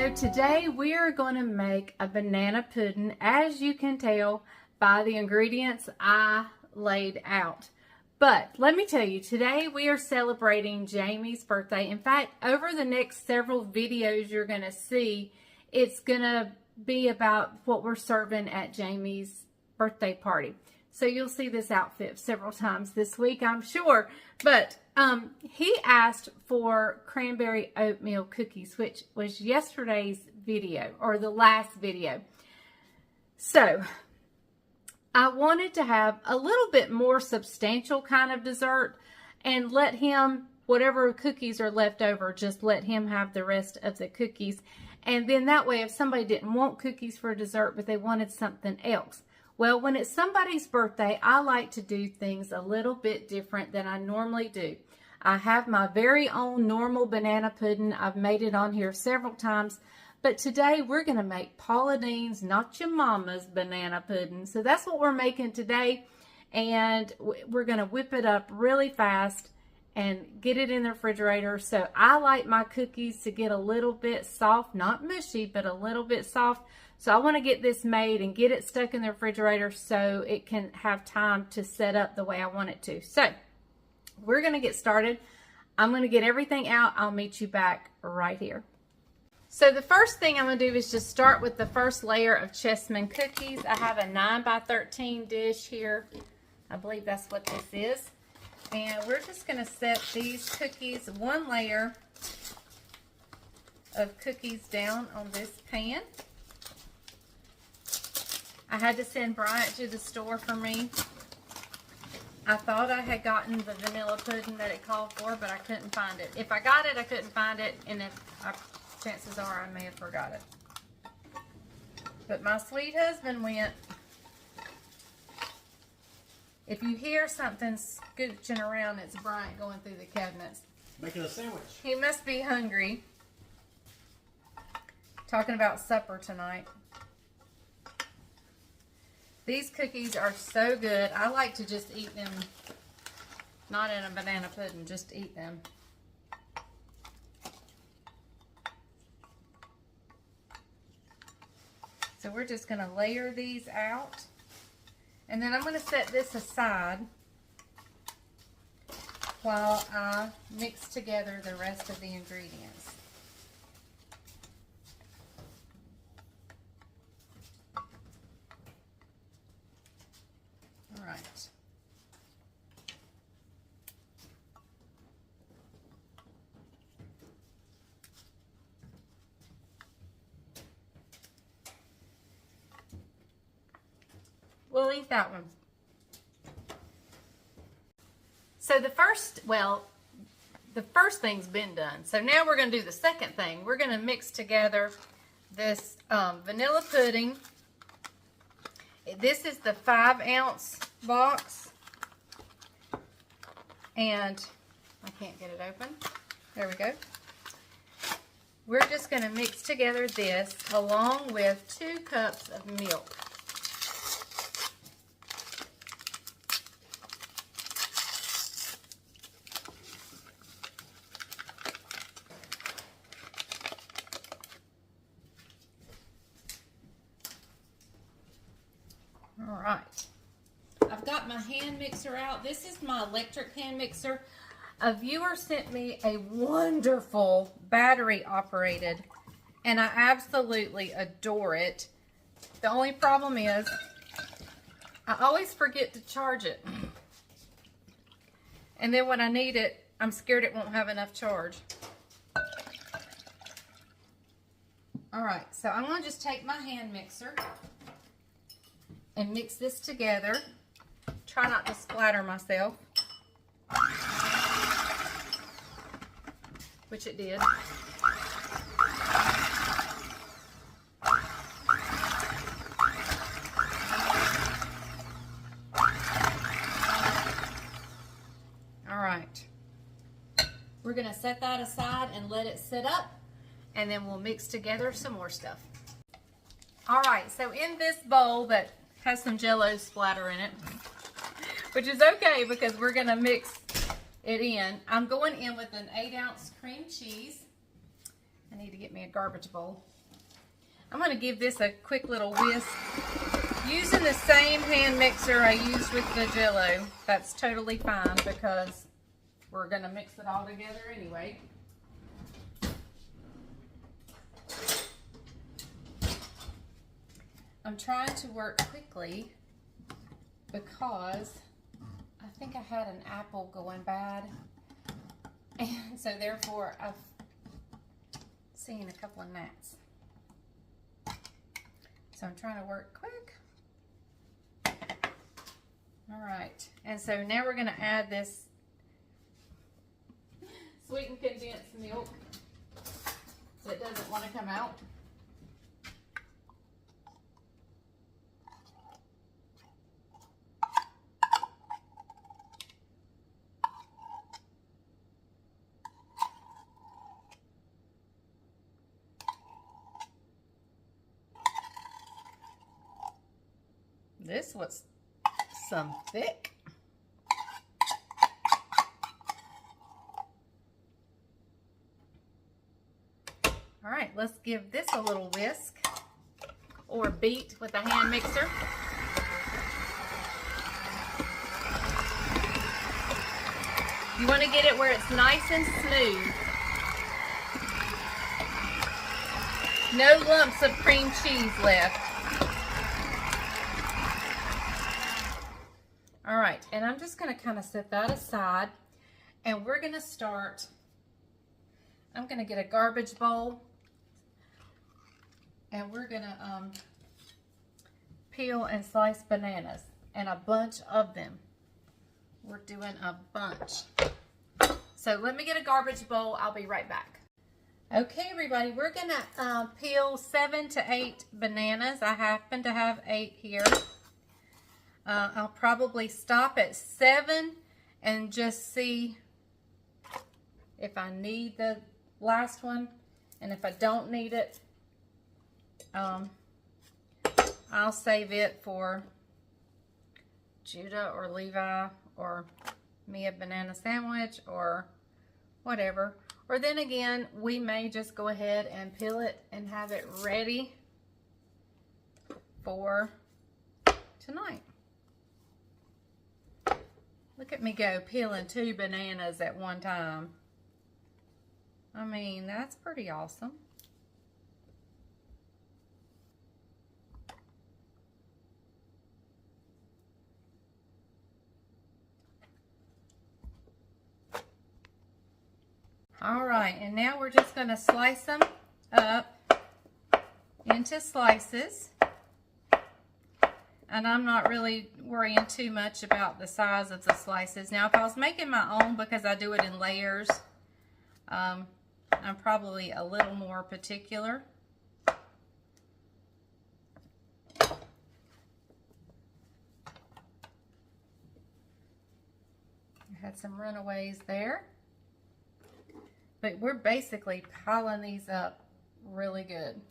So today we are going to make a banana pudding, as you can tell by the ingredients I laid out. But let me tell you, today we are celebrating Jamie's birthday. In fact, over the next several videos you're going to see, it's going to be about what we're serving at Jamie's birthday party. So you'll see this outfit several times this week, I'm sure. But he asked for cranberry oatmeal cookies, which was yesterday's video, or the last video. So I wanted to have a little bit more substantial kind of dessert and let him, whatever cookies are left over, just let him have the rest of the cookies. And then that way, if somebody didn't want cookies for dessert, but they wanted something else. Well, when it's somebody's birthday, I like to do things a little bit different than I normally do. I have my very own normal banana pudding. I've made it on here several times. But today we're going to make Paula Deen's, not your mama's, banana pudding. So that's what we're making today. And we're going to whip it up really fast and get it in the refrigerator. So I like my cookies to get a little bit soft, not mushy, but a little bit soft. So I want to get this made and get it stuck in the refrigerator so it can have time to set up the way I want it to. So we're going to get started. I'm going to get everything out. I'll meet you back right here. So the first thing I'm going to do is just start with the first layer of Chessman cookies. I have a 9 by 13 dish here. I believe that's what this is. And we're just going to set these cookies, one layer of cookies down on this pan. I had to send Bryant to the store for me. I thought I had gotten the vanilla pudding that it called for, but I couldn't find it. If I got it, I couldn't find it, and chances are I may have forgot it. But my sweet husband went. If you hear something scooching around, it's Bryant going through the cabinets. Making a sandwich. He must be hungry. Talking about supper tonight. These cookies are so good. I like to just eat them, not in a banana pudding, just eat them. So we're just going to layer these out. And then I'm going to set this aside while I mix together the rest of the ingredients. All right. We'll eat that one. So the first thing's been done. So now we're going to do the second thing. We're going to mix together this vanilla pudding. This is the 5-ounce box. And I can't get it open. There we go. We're just going to mix together this along with 2 cups of milk. All right, I've got my hand mixer out. This is my electric hand mixer. A viewer sent me a wonderful battery operated, and I absolutely adore it. The only problem is I always forget to charge it. And then when I need it, I'm scared it won't have enough charge. All right, so I'm going to just take my hand mixer and mix this together. Try not to splatter myself, which it did. All right. We're going to set that aside and let it sit up, and then we'll mix together some more stuff. All right, so in this bowl that has some Jell-O splatter in it, which is okay because we're going to mix it in. I'm going in with an 8-ounce cream cheese. I need to get me a garbage bowl. I'm going to give this a quick little whisk. Using the same hand mixer I used with the Jello. That's totally fine because we're going to mix it all together anyway. I'm trying to work quickly because I think I had an apple going bad. And so therefore I've seen a couple of gnats. So I'm trying to work quick. All right, and so now we're gonna add this sweetened condensed milk so it doesn't want to come out. This was some thick. All right, let's give this a little whisk or beat with a hand mixer. You want to get it where it's nice and smooth. No lumps of cream cheese left. All right, and I'm just going to kind of set that aside, and we're going to start. I'm going to get a garbage bowl, and we're going to peel and slice bananas, and a bunch of them. We're doing a bunch. So let me get a garbage bowl. I'll be right back. Okay, everybody, we're going to peel 7 to 8 bananas. I happen to have 8 here. I'll probably stop at 7 and just see if I need the last one, and if I don't need it, I'll save it for Judah or Levi or me a banana sandwich or whatever. Or then again, we may just go ahead and peel it and have it ready for tonight. Look at me go, peeling 2 bananas at one time. I mean, that's pretty awesome. All right, and now we're just going to slice them up into slices. And I'm not really worrying too much about the size of the slices. Now, if I was making my own, because I do it in layers, I'm probably a little more particular. I had some runaways there. But we're basically piling these up really good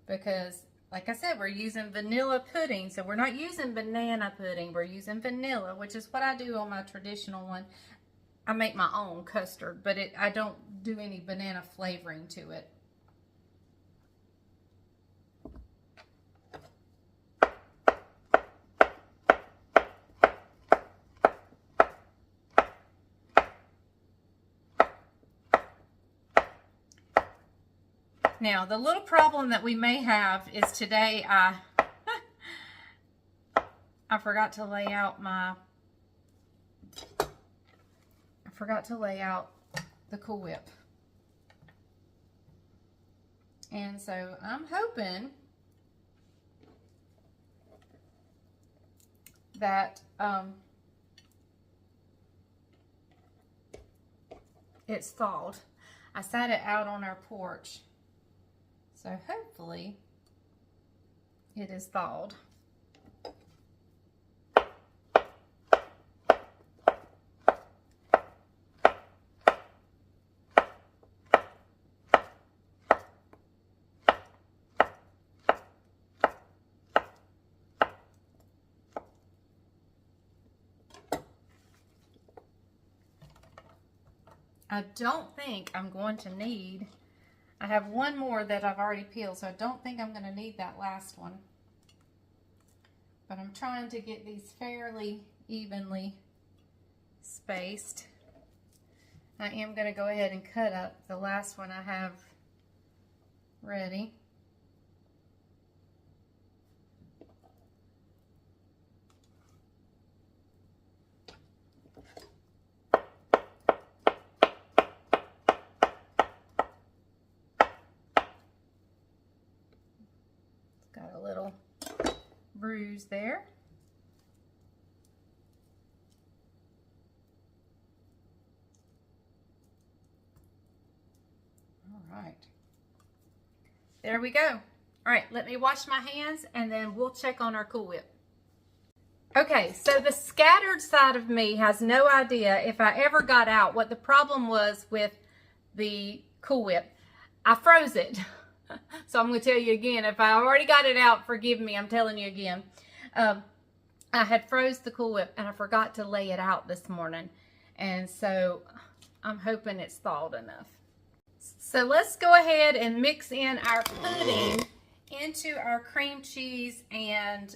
because, like I said, we're using vanilla pudding. So we're not using banana pudding. We're using vanilla, which is what I do on my traditional one. I make my own custard, but I don't do any banana flavoring to it. Now, the little problem that we may have is today I forgot to lay out the Cool Whip. And so I'm hoping that it's thawed. I sat it out on our porch. So hopefully it is thawed. I don't think I'm going to need I have one more that I've already peeled, so I don't think I'm going to need that last one. But I'm trying to get these fairly evenly spaced. I am going to go ahead and cut up the last one I have ready. Got a little bruise there. All right. There we go. All right, let me wash my hands and then we'll check on our Cool Whip. Okay, so the scattered side of me has no idea if I ever got out what the problem was with the Cool Whip. I froze it. So I'm going to tell you again, if I already got it out, forgive me, I'm telling you again. I had froze the Cool Whip and I forgot to lay it out this morning. And so I'm hoping it's thawed enough. So let's go ahead and mix in our pudding into our cream cheese and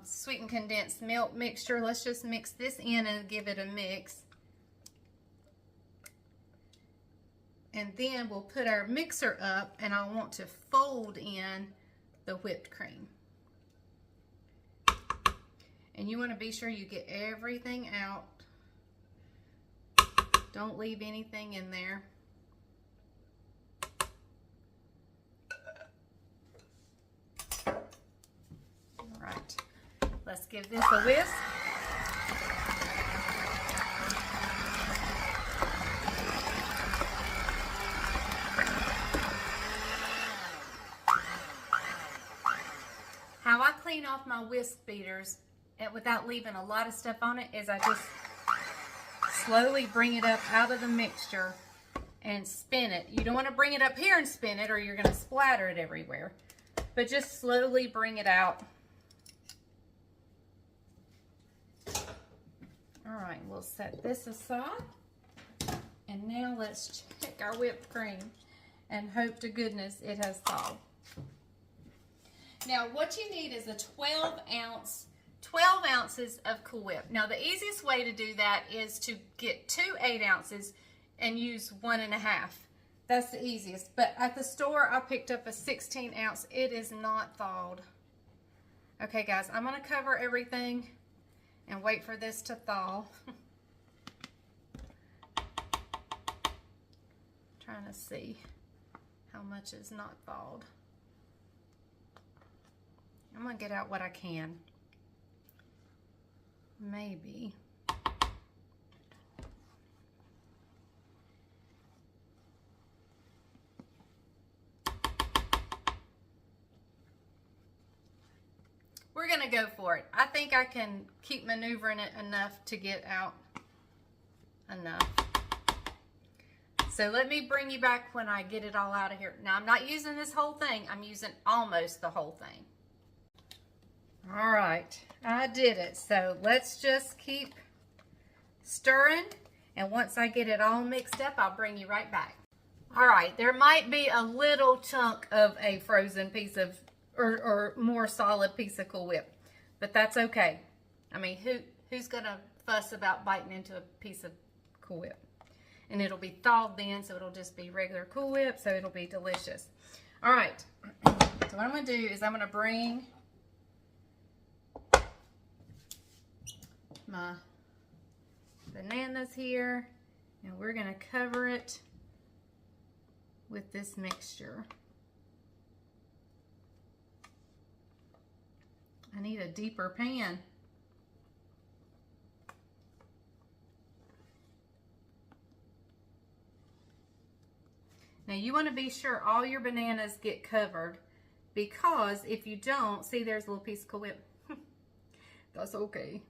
sweetened condensed milk mixture. Let's just mix this in and give it a mix. And then we'll put our mixer up and I want to fold in the whipped cream. And you want to be sure you get everything out. Don't leave anything in there. All right, let's give this a whisk. How I clean off my whisk beaters without leaving a lot of stuff on it is I just slowly bring it up out of the mixture and spin it. You don't want to bring it up here and spin it or you're going to splatter it everywhere. But just slowly bring it out. All right, we'll set this aside. And now let's check our whipped cream and hope to goodness it has thawed. Now what you need is a 12 ounces of Cool Whip. Now the easiest way to do that is to get 2 8 ounces and use 1.5. That's the easiest. But at the store I picked up a 16 ounce. It is not thawed. Okay guys, I'm going to cover everything and wait for this to thaw. Trying to see how much is not thawed. I'm going to get out what I can. Maybe. We're going to go for it. I think I can keep maneuvering it enough to get out enough. So let me bring you back when I get it all out of here. Now I'm not using this whole thing. I'm using almost the whole thing. All right, I did it. So let's just keep stirring. And once I get it all mixed up, I'll bring you right back. All right, there might be a little chunk of a frozen piece of, or more solid piece of Cool Whip, but that's okay. I mean, who's gonna fuss about biting into a piece of Cool Whip? And it'll be thawed then, so it'll just be regular Cool Whip, so it'll be delicious. All right, so what I'm gonna do is I'm gonna bring my bananas here, and we're gonna cover it with this mixture. I need a deeper pan. Now you want to be sure all your bananas get covered, because if you don't, see there's a little piece of Cool Whip. That's okay.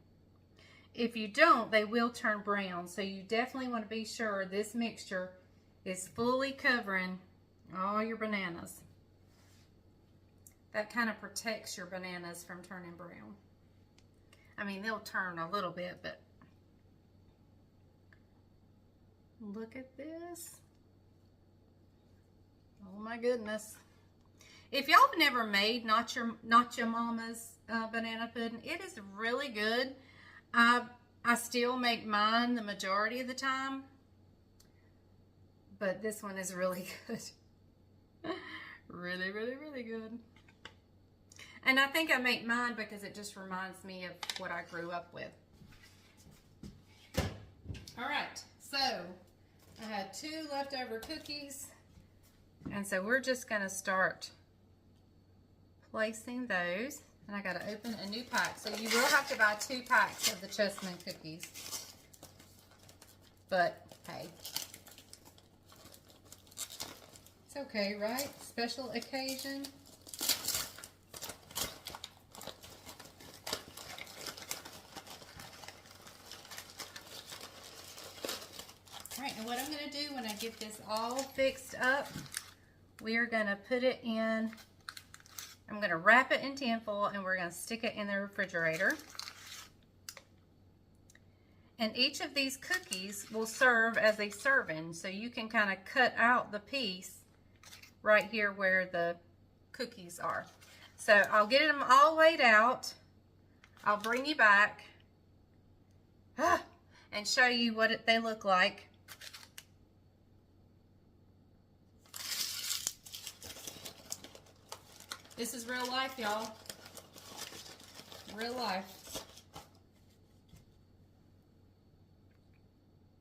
If you don't, they will turn brown. So you definitely want to be sure this mixture is fully covering all your bananas. That kind of protects your bananas from turning brown. I mean, they'll turn a little bit, but Look at this. Oh my goodness. If y'all have never made Not Your Mama's banana pudding, it is really good. I still make mine the majority of the time, but this one is really good. Really, really, really good. And I think I make mine because it just reminds me of what I grew up with. All right, so I had 2 leftover cookies, and so we're just gonna start placing those. And I gotta open a new pack. So you will have to buy 2 packs of the chessmen cookies. But hey, it's okay, right? Special occasion. All right, and what I'm gonna do when I get this all fixed up, we are gonna put it in, I'm going to wrap it in tinfoil and we're going to stick it in the refrigerator. And each of these cookies will serve as a serving, so you can kind of cut out the piece right here where the cookies are. So I'll get them all laid out. I'll bring you back and show you what they look like. This is real life, y'all. Real life.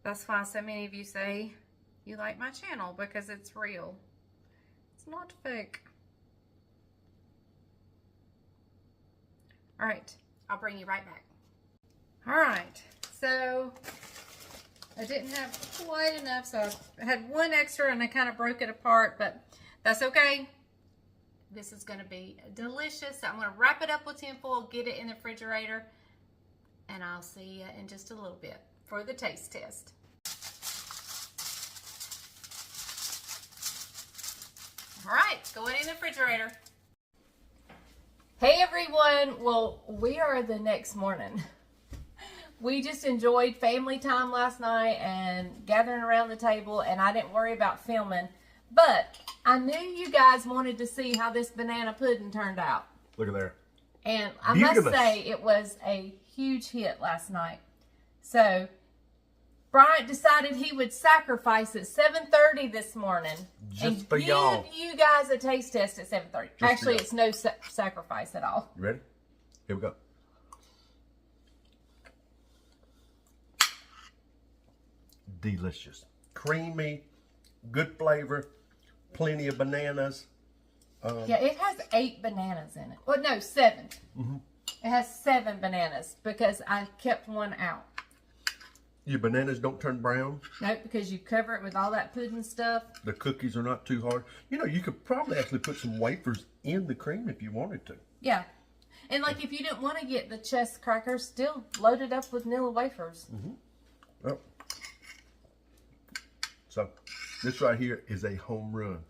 That's why so many of you say you like my channel, because it's real. It's not fake. All right, I'll bring you right back. All right, so I didn't have quite enough, so I had 1 extra and I kind of broke it apart, but that's okay. This is going to be delicious. I'm going to wrap it up with tinfoil, get it in the refrigerator, and I'll see you in just a little bit for the taste test. All right, going in the refrigerator. Hey everyone, well, we are the next morning. We just enjoyed family time last night and gathering around the table, and I didn't worry about filming, but I knew you guys wanted to see how this banana pudding turned out. Look at there. And I must say, it was a huge hit last night. So, Bryant decided he would sacrifice at 7:30 this morning. Just for y'all. Give you guys a taste test at 7:30. Actually, it's no sacrifice at all. You ready? Here we go. Delicious. Creamy, good flavor, plenty of bananas. Yeah, it has 8 bananas in it. Well, no, 7. Mm-hmm. It has 7 bananas because I kept 1 out. Your bananas don't turn brown? Nope, because you cover it with all that pudding stuff. The cookies are not too hard. You know, you could probably actually put some wafers in the cream if you wanted to. Yeah. And like if you didn't want to get the chess crackers, still load it up with vanilla wafers. Mm-hmm. Oh. So, this right here is a home run.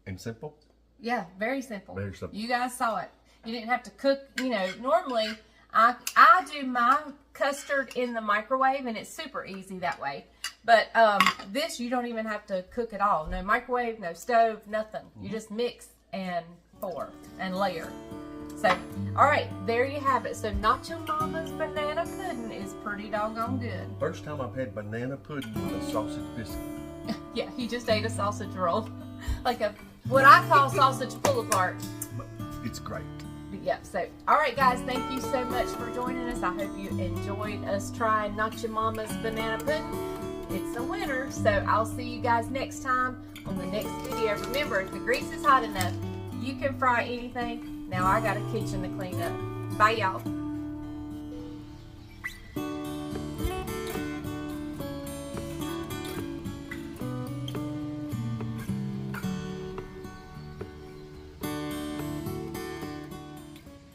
And simple? Yeah, very simple. Very simple. You guys saw it. You didn't have to cook, you know, normally I do my custard in the microwave and it's super easy that way. But this, you don't even have to cook at all. No microwave, no stove, nothing. You just mix and pour and layer. So, all right, there you have it. So, Not Your Mama's banana pudding is pretty doggone good. First time I've had banana pudding with a sausage biscuit. Yeah, he just ate a sausage roll. Like a, what I call sausage pull-apart. It's great. Yeah, so, all right, guys, thank you so much for joining us. I hope you enjoyed us trying Not Your Mama's banana pudding. It's a winner, so I'll see you guys next time on the next video. Remember, if the grease is hot enough, you can fry anything. Now I got a kitchen to clean up. Bye, y'all.